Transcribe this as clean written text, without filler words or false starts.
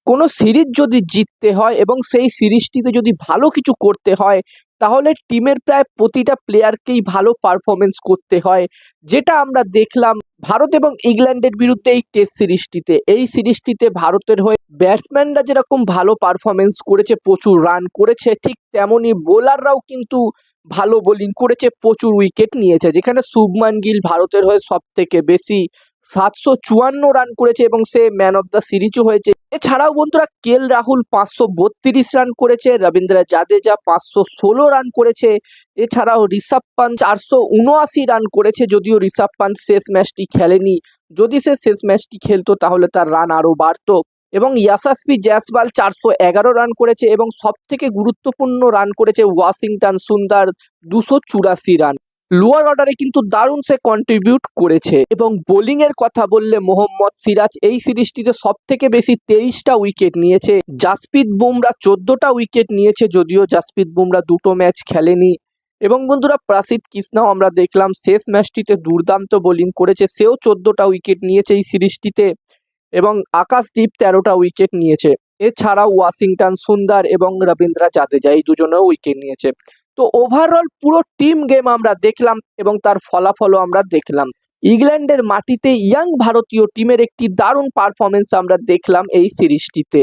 কোনো সিরিজ যদি জিততে হয় এবং সেই সিরিজটিতে যদি ভালো কিছু করতে হয়, তাহলে টিমের প্রায় প্রতিটা প্লেয়ারকেই ভালো পারফরমেন্স করতে হয়। যেটা আমরা দেখলাম ভারত এবং ইংল্যান্ডের বিরুদ্ধে এই টেস্ট সিরিজটিতে। এই সিরিজটিতে ভারতের হয়ে ব্যাটসম্যানরা যেরকম ভালো পারফরমেন্স করেছে, প্রচুর রান করেছে, ঠিক তেমনি বোলাররাও কিন্তু ভালো বোলিং করেছে, প্রচুর উইকেট নিয়েছে। যেখানে শুভমান গিল ভারতের হয়ে সবথেকে বেশি ৭৫৪ রান করেছে এবং সে ম্যান অফ দ্য সিরিজও হয়েছে। এছাড়াও বন্ধুরা রাহুল ৫৩২ রান করেছে, রবীন্দ্র জাদেজা ৫১৬ রান করেছে। এছাড়াও ঋষভ পান্ট ৪৭৯ রান করেছে, যদিও ঋষভ পান্ট শেষ ম্যাচটি খেলেনি। যদি সে শেষ ম্যাচটি খেলতো তাহলে তার রান আরও বাড়তো। এবং ইয়াশাস্বী জয়সওয়াল ৪১১ রান করেছে এবং সবথেকে গুরুত্বপূর্ণ রান করেছে ওয়াশিংটন সুন্দর ২৮৪ রান। লোয়ার অর্ডারে কিন্তু দারুণ সে কন্ট্রিবিউট করেছে। এবং বোলিং এর কথা বললে মোহাম্মদ সিরাজ এই সিরিজটিতে সবথেকে বেশি ২৩টা উইকেট নিয়েছে। জাসপ্রীত বুমরা ১৪টা উইকেট নিয়েছে, যদিও জাসপ্রীত বুমরা দুটো ম্যাচ খেলেনি। এবং বন্ধুরা প্রসিদ্ধ কৃষ্ণাও আমরা দেখলাম শেষ ম্যাচটিতে দুর্দান্ত বোলিং করেছে, সেও ১৪টা উইকেট নিয়েছে এই সিরিজটিতে। এবং আকাশদীপ ১৩টা উইকেট নিয়েছে। এছাড়াও ওয়াশিংটন সুন্দর এবং রবীন্দ্র জাদেজা এই দুজনেও উইকেট নিয়েছে। তো ওভারঅল পুরো টিম গেম আমরা দেখলাম এবং তার ফলাফলও আমরা দেখলাম। ইংল্যান্ডের মাটিতে ইয়াং ভারতীয় টিমের একটি দারুণ পারফরমেন্স আমরা দেখলাম এই সিরিজটিতে।